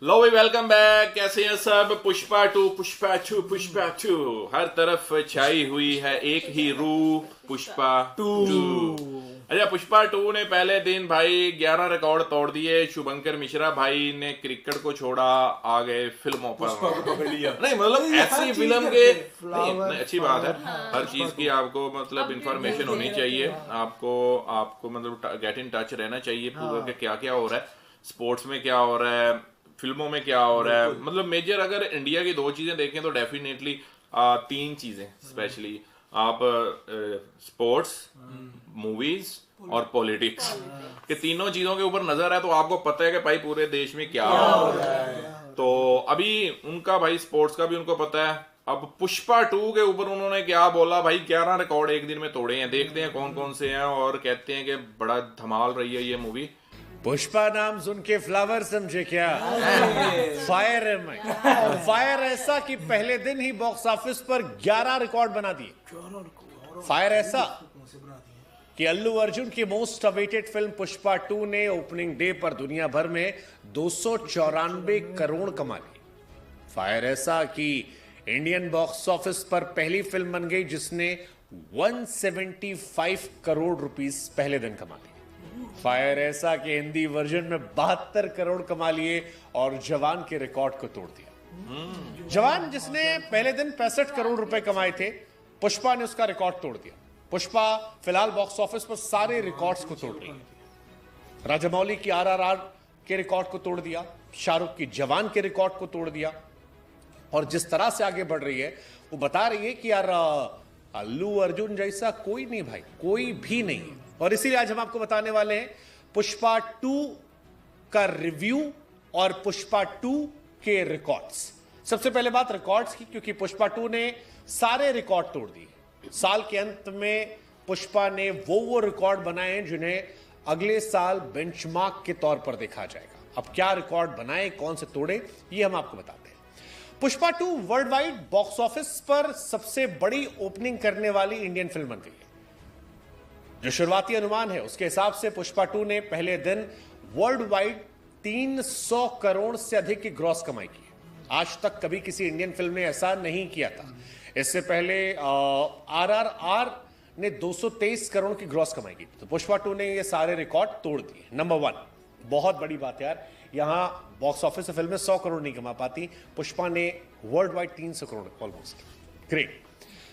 लो भाई, welcome back. कैसे हैं सब? Pushpa two, Pushpa two, Pushpa two. हर तरफ छाई हुई है एक ही रूह, पुष्पा टू। अच्छा, पुष्पा टू ने पहले दिन भाई 11 रिकॉर्ड तोड़ दिए। शुभंकर मिश्रा भाई ने क्रिकेट को छोड़ा, आ गए फिल्मों पर। पुष्पा को पकड़ लिया। नहीं मतलब ऐसी फिल्म के नहीं, अच्छी बात है। हर चीज की आपको मतलब इंफॉर्मेशन होनी चाहिए। आपको आपको मतलब गेट इन टच रहना चाहिए पूरा कि क्या क्या हो रहा है, स्पोर्ट्स में क्या हो रहा है, फिल्मों में क्या हो रहा है। मतलब मेजर अगर इंडिया की दो चीजें देखें तो डेफिनेटली तीन चीजें स्पेशली आप स्पोर्ट्स, मूवीज और पॉलिटिक्स के तीनों चीजों के ऊपर नजर है तो आपको पता है कि भाई पूरे देश में क्या हो रहा है। तो अभी उनका भाई स्पोर्ट्स का भी उनको पता है। अब पुष्पा टू के ऊपर उन्होंने क्या बोला भाई, 11 रिकॉर्ड एक दिन में तोड़े हैं। देखते हैं कौन कौन से हैं और कहते हैं कि बड़ा धमाल रही है ये मूवी। पुष्पा नाम सुन के फ्लावर समझे क्या? फायर है मैं। फायर ऐसा कि पहले दिन ही बॉक्स ऑफिस पर 11 रिकॉर्ड बना दिए। फायर ऐसा कि अल्लू अर्जुन की मोस्ट अवेटेड फिल्म पुष्पा 2 ने ओपनिंग डे पर दुनिया भर में 294 करोड़ कमा ली। फायर ऐसा कि इंडियन बॉक्स ऑफिस पर पहली फिल्म बन गई जिसने 175 करोड़ रुपीस पहले दिन कमा ली। फायर ऐसा कि हिंदी वर्जन में 72 करोड़ कमा लिए और जवान के रिकॉर्ड को तोड़ दिया। जवान जिसने पहले दिन 65 करोड़ रुपए कमाए थे, पुष्पा ने उसका रिकॉर्ड तोड़ दिया। पुष्पा फिलहाल बॉक्स ऑफिस पर सारे रिकॉर्ड्स को तोड़ रही है। राजामौली की आरआरआर के रिकॉर्ड को तोड़ दिया, शाहरुख की जवान के रिकॉर्ड को तोड़ दिया। और जिस तरह से आगे बढ़ रही है वो बता रही है कि यार अल्लू अर्जुन जैसा कोई नहीं भाई, कोई भी नहीं है। और इसीलिए आज हम आपको बताने वाले हैं पुष्पा 2 का रिव्यू और पुष्पा 2 के रिकॉर्ड्स। सबसे पहले बात रिकॉर्ड्स की, क्योंकि पुष्पा 2 ने सारे रिकॉर्ड तोड़ दिए। साल के अंत में पुष्पा ने वो रिकॉर्ड बनाए हैं जिन्हें अगले साल बेंचमार्क के तौर पर देखा जाएगा। अब क्या रिकॉर्ड बनाए, कौन से तोड़े, ये हम आपको बताते हैं। Pushpa 2 world wide box office पर सबसे बड़ी ओपनिंग करने वाली इंडियन फिल्म बन गई है। जो शुरुआती अनुमान है उसके हिसाब से पुष्पा 2 ने पहले दिन वर्ल्ड वाइड 300 करोड़ से अधिक की ग्रॉस कमाई की है। आज तक कभी किसी इंडियन फिल्म ने ऐसा नहीं किया था। इससे पहले आरआरआर ने 223 करोड़ की ग्रॉस कमाई की, तो पुष्पा 2 ने ये सारे रिकॉर्ड तोड़ दिए। नंबर 1, बहुत बड़ी बात है यार, यहां बॉक्स ऑफिस से फिल्में 100 करोड़ नहीं कमा पाती, पुष्पा ने world wide 300 crore almost. Great.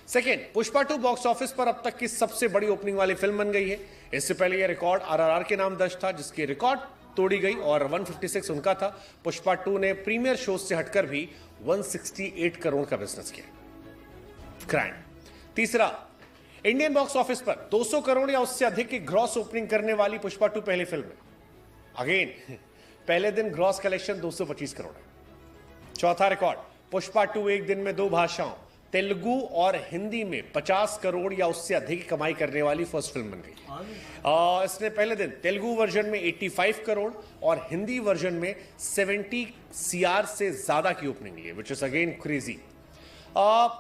Second, Pushpa 2 box office पर अब तक की सबसे बड़ी ओपनिंग वाली फिल्म बन गई है। इससे पहले यह रिकॉर्ड आरआरआर के नाम दर्ज था, जिसकी रिकॉर्ड तोड़ी गई और 156 उनका था। पुष्पा 2 ने प्रीमियर शो से हटकर भी 168 करोड़ का बिजनेस किया। ग्रैंड। तीसरा, इंडियन बॉक्स ऑफिस पर 200 करोड़ या उससे अधिक की ग्रॉस ओपनिंग करने वाली पुष्पा 2 पहली फिल्म है। अगेन पहले दिन ग्रॉस कलेक्शन 225 करोड़ है। चौथा रिकॉर्ड, पुष्पा 2 एक दिन में 2 भाषाओं तेलुगु और हिंदी में 50 करोड़ या उससे अधिक कमाई करने वाली फर्स्ट फिल्म बन गई। इसने पहले दिन तेलुगु वर्जन में 85 करोड़ और हिंदी वर्जन में 70 CR से ज्यादा की ओपनिंग ली है, विच इज अगेन क्रेजी।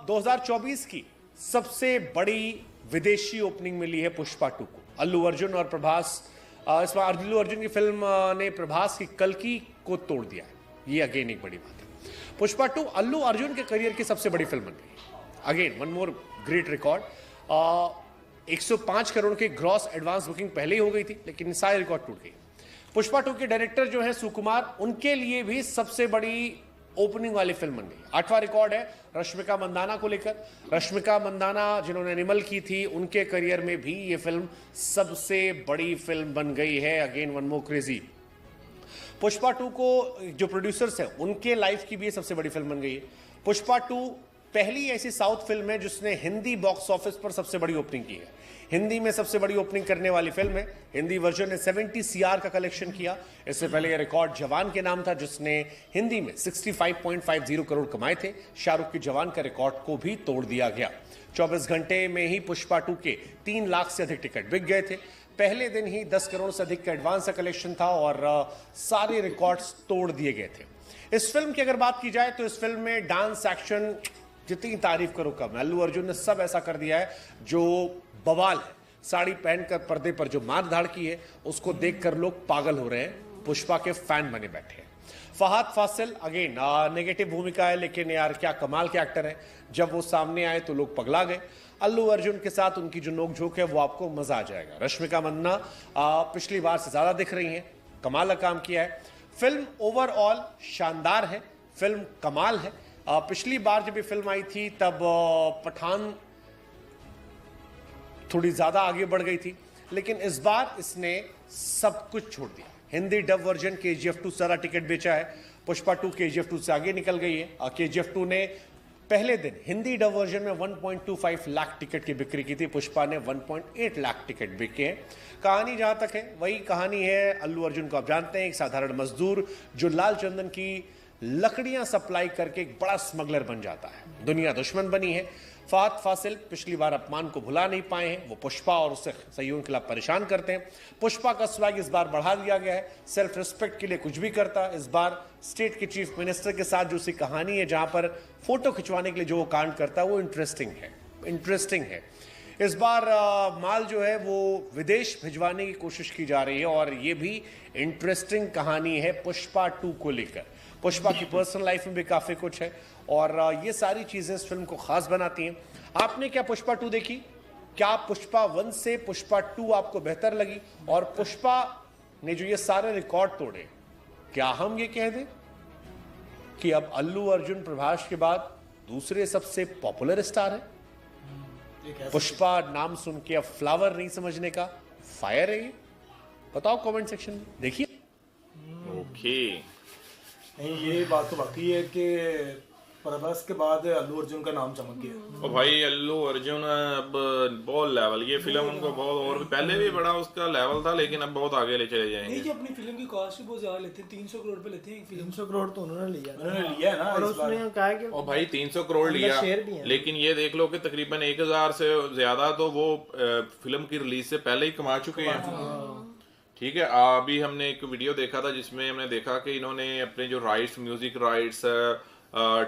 2024 की सबसे बड़ी विदेशी ओपनिंग मिली है पुष्पा 2 को। अल्लू अर्जुन और प्रभास, इस बार अल्लू अर्जुन की फिल्म ने प्रभास की कल्कि को तोड़ दिया है। ये अगेन एक बड़ी बात है। पुष्पा 2 अल्लू अर्जुन के करियर की सबसे बड़ी फिल्म बन गई। Again one more great record. 105 crore की ग्रॉस एडवांस बुकिंग पहले ही हो गई थी, लेकिन सारे रिकॉर्ड टूट गए। पुष्पा 2 के डायरेक्टर जो है सुकुमार, उनके लिए भी सबसे बड़ी ओपनिंग वाली फिल्म बन गई। 8वां रिकॉर्ड है रश्मिका मंदाना को लेकर। रश्मिका मंदाना जिन्होंने एनिमल की थी, उनके करियर में भी ये फिल्म सबसे बड़ी फिल्म बन गई है। Again one more crazy. Pushpa 2 को जो प्रोड्यूसर्स हैं उनके लाइफ की भी ये सबसे बड़ी फिल्म बन गई है। पुष्पा 2 पहली ऐसी साउथ फिल्म है जिसने हिंदी बॉक्स ऑफिस पर सबसे बड़ी ओपनिंग की है। हिंदी में सबसे बड़ी ओपनिंग करने वाली फिल्म है। हिंदी वर्जन ने 70 CR का कलेक्शन किया। इससे पहले यह रिकॉर्ड जवान के नाम था, जिसने हिंदी में 65.50 करोड़ कमाए थे। शाहरुख की जवान का रिकॉर्ड को भी तोड़ दिया गया। 24 घंटे में ही पुष्पा 2 के 3 लाख से अधिक टिकट बिक गए थे। पहले दिन ही 10 करोड़ से अधिक का एडवांस का कलेक्शन था और सारे रिकॉर्ड्स तोड़ दिए गए थे। इस फिल्म की अगर बात की जाए तो इस फिल्म में डांस, एक्शन, जितनी तारीफ करो कम। अल्लू अर्जुन ने सब ऐसा कर दिया है जो बवाल है। साड़ी पहनकर पर्दे पर जो मार धाड़ की है उसको देखकर लोग पागल हो रहे हैं, पुष्पा के फैन बने बैठे हैं। फहद फासिल अगेन नेगेटिव भूमिका है, लेकिन यार क्या कमाल के एक्टर हैं, जब वो सामने आए तो लोग पगला गए। अल्लू अर्जुन के साथ उनकी जो नोकझोंक है वो आपको मजा आ जाएगा। रश्मिका मंदाना पिछली बार से ज्यादा दिख रही हैं, कमाल का काम किया है। फिल्म ओवरऑल शानदार है, फिल्म कमाल है। पिछली बार जब ये फिल्म आई थी तब पठान थोड़ी ज्यादा आगे बढ़ गई थी, लेकिन इस बार इसने सब कुछ छोड़ दिया। हिंदी डब वर्जन KGF 2 सारा टिकट बेचा है, पुष्पा 2 KGF 2 से आगे निकल गई है। KGF 2 ने पहले दिन हिंदी डब वर्जन में 1.25 लाख टिकट की बिक्री की थी, पुष्पा ने 1.8 लाख टिकट बिके हैं। कहानी जहां तक है वही कहानी है। अल्लू अर्जुन को आप जानते हैं, एक साधारण मजदूर जो लाल चंदन की लकड़ियां सप्लाई करके एक बड़ा स्मगलर बन जाता है, दुनिया दुश्मन बनी है। फहद फासिल पिछली बार अपमान को भुला नहीं पाए हैं, वो पुष्पा और उससे सहयोगियों के खिलाफ परेशान करते हैं। पुष्पा का स्वैग इस बार बढ़ा दिया गया है, सेल्फ रिस्पेक्ट के लिए कुछ भी करता है। इस बार स्टेट के चीफ मिनिस्टर के साथ जो उसकी कहानी है, जहां पर फोटो खिंचवाने के लिए जो वो कांड करता है वो इंटरेस्टिंग है। इस बार माल जो है वो विदेश भिजवाने की कोशिश की जा रही है, और ये भी इंटरेस्टिंग कहानी है पुष्पा 2 को लेकर। पुष्पा की पर्सनल लाइफ में भी काफी कुछ है, और ये सारी चीजें इस फिल्म को खास बनाती हैं। आपने क्या पुष्पा 2 देखी? क्या पुष्पा 1 से पुष्पा 2 आपको बेहतर लगी? और पुष्पा ने जो ये सारे रिकॉर्ड तोड़े, क्या हम ये कह दें कि अब अल्लू अर्जुन प्रभास के बाद दूसरे सबसे पॉपुलर स्टार है? पुष्पा नाम सुन के अब फ्लावर नहीं समझने का फायर है ये? बताओ कमेंट सेक्शन में, देखिए। ओके, नहीं ये बात तो बाकी है कि प्रभास के बाद अल्लू अर्जुन का नाम चमक गया। और भाई अल्लू अर्जुन अब बहुत लेवल, ये फिल्म उनको बहुत, और भी पहले भी बड़ा उसका लेवल था, लेकिन अब बहुत आगे ले चले जाएंगे। नहीं कि अपनी फिल्म की कॉस्ट भी बहुत ज्यादा लेते हैं, 300 करोड़ पे लेते हैं एक फिल्म। 300 करोड़ तो उन्होंने लिया है ना, और उसने कहा कि और भाई 300 करोड़ लिया, लेकिन ये देख लो कि तकरीबन 1000 से ज्यादा तो वो फिल्म की रिलीज से पहले ही कमा चुके हैं। ठीक है, अभी हमने एक वीडियो देखा था जिसमें हमने देखा कि इन्होंने अपने जो rights, music rights,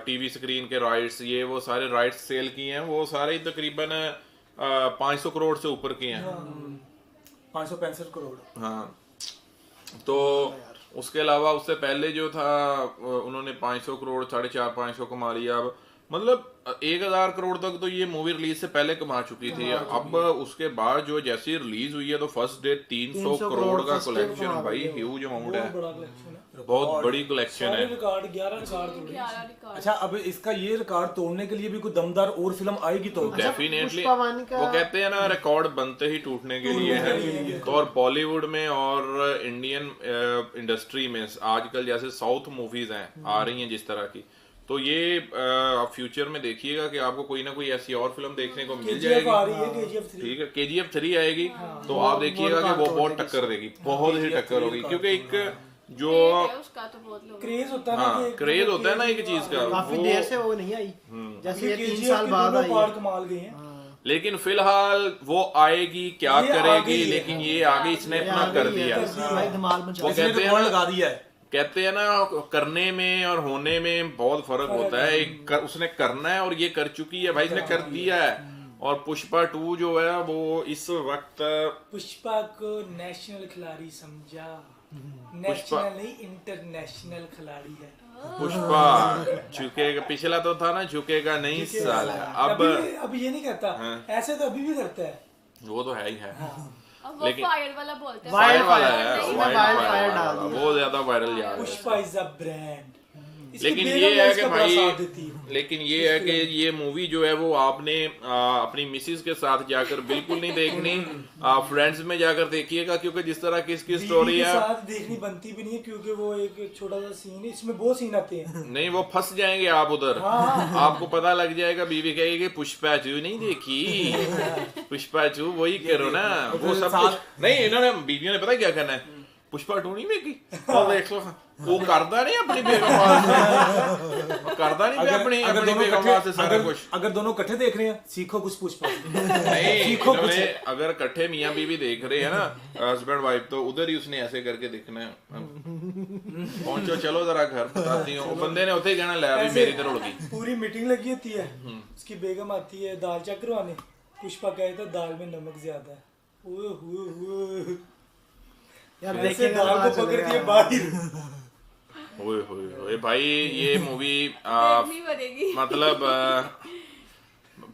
TV screen के राइट्स, ये वो सारे राइट्स सेल किए हैं, वो सारे ही तकरीबन 500 करोड़ से ऊपर किए हैं। 565 करोड़। हाँ, तो उसके अलावा उससे पहले जो था उन्होंने 500 करोड़, 450-500 कमा लिया। अब मतलब 1000 करोड़ तक तो ये मूवी रिलीज से पहले कमा चुकी थी। अब उसके बाद जो जैसी रिलीज हुई है तो फर्स्ट डे 300 करोड़ का कलेक्शन, भाई ह्यूज अमाउंट है, बहुत बड़ी कलेक्शन है। 11 रिकॉर्ड तोड़े। अच्छा, अब इसका ये रिकॉर्ड तोड़ने के लिए भी कोई दमदार और फिल्म आएगी तो डेफिनेटली, वो कहते हैं ना रिकॉर्ड बनते ही टूटने के लिए है। तो और बॉलीवुड में और इंडियन इंडस्ट्री में आजकल जैसे साउथ मूवीज हैं आ रही हैं जिस तरह की, तो ये आप फ्यूचर में देखिएगा कि आपको कोई ना कोई ऐसी और फिल्म देखने को मिल जाएगी। ठीक है, KGF 3 आएगी, तो आप देखिएगा कि वो बहुत टक्कर देगी, बहुत ही टक्कर होगी, क्योंकि एक जो क्रेज होता है ना, हाँ, क्रेज होता है ना एक चीज का, काफी देर से वो नहीं आई, जैसे 3 साल बाद आई है। कमाल गई है, लेकिन फिलहाल वो आएगी, क्या करेगी, लेकिन ये आगे इसने अपना कर दिया। वो कहते हैं लगा दिया है, कहते हैं ना करने में और होने में बहुत फर्क होता है। एक उसने करना है और ये कर चुकी है भाई, इसने कर दिया है। और पुष्पा 2 जो है वो इस वक्त पुष्पा को नेशनल खिलाड़ी समझा, नेशनल नहीं इंटरनेशनल खिलाड़ी है पुष्पा। झुकेगा, पिछला तो था ना झुकेगा नहीं साला, अब ये नहीं करता। ऐसे तो अभी भी करता है, वो तो है ही है। लेकिन फायर वाला बोलते हैं, फायर वाला है, फायर डाल दिया, बहुत ज्यादा वायरल जा रहा है। Pushpa is a brand. लेकिन ये है कि भाई, लेकिन ये है कि ये मूवी जो है वो आपने अपनी मिसेज के साथ जाकर बिल्कुल नहीं देखनी, फ्रेंड्स में जाकर देखिएगा, क्योंकि जिस तरह की इसकी स्टोरी है साथ देखनी बनती भी नहीं है, क्योंकि वो एक छोटा सा सीन है, इसमें बहुत सीन आते हैं। नहीं, वो फंस जाएंगे आप उधर। आपको पता लग जाएगा, बीवी कहेगी कि पुष्पा 2 नहीं देखी, पुष्पा 2 वही करो ना, वो सब कुछ नहीं। इन्होंने बीवियों ने पता क्या करना है, पुष्पा 2 नहीं देखी, और देख लो वो करता नहीं अपनी बेगम से, करता नहीं अपनी बेगम से सारा कुछ। अगर दोनों इकट्ठे देख रहे हैं, सीखो कुछ पुष्पा नहीं, सीखो कुछ। अगर इकट्ठे मियां बीवी देख रहे हैं ना, हस्बैंड वाइफ, तो उधर ही उसने ऐसे करके देखना है। पहुंचो, चलो जरा घर बताती हूँ। बंदे ने उठे कहना ले अभी मेरी तरह उड़ गई। पूरी मीटिंग लगी होती है, उसकी बेगम आती है दाल चेक करवाने, पुष्पा कहता है दाल में नमक ज्यादा है, यार देखे दाल को पकड़ती है बाहर। ओए होए होए भाई, ये मूवी देखनी पड़ेगी। मतलब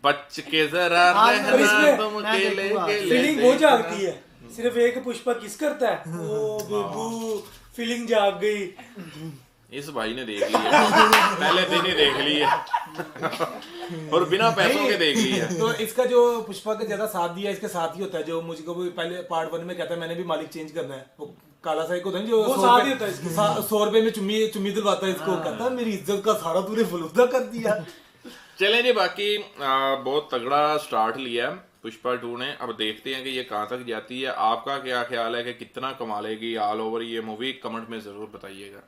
बच के जरा रहना इसमें तुम मैं अकेले देखूंगा। अकेले फीलिंग वो जागती है, सिर्फ एक पुष्पा किस करता है, ओ बेबू फीलिंग जाग गई। इस भाई ने देख लिया, पहले दिन ही देख लिया और बिना पैसों के देख लिया। तो इसका जो पुष्पा का ज्यादा साथ दिया इसके साथ ही होता है, जो मुझको भी पहले पार्ट 1 में कहता है मैंने भी मालिक चेंज करना है, वो काला सा एक होता है जो वो 100 साथ रुपए- ही होता है इसके। 100 रुपए में चुम्मी दिलवाता है इसको, कहता है मेरी इज्जत का सारा तूने फलूदा कर दिया। चलें जी, बाकी बहुत तगड़ा स्टार्ट लिया है पुष्पा 2 ने। अब देखते हैं कि ये कहाँ तक जाती है। आपका क्या ख्याल है कि कितना कमा लेगी ऑल ओवर ये मूवी? कमेंट में जरूर बताइएगा।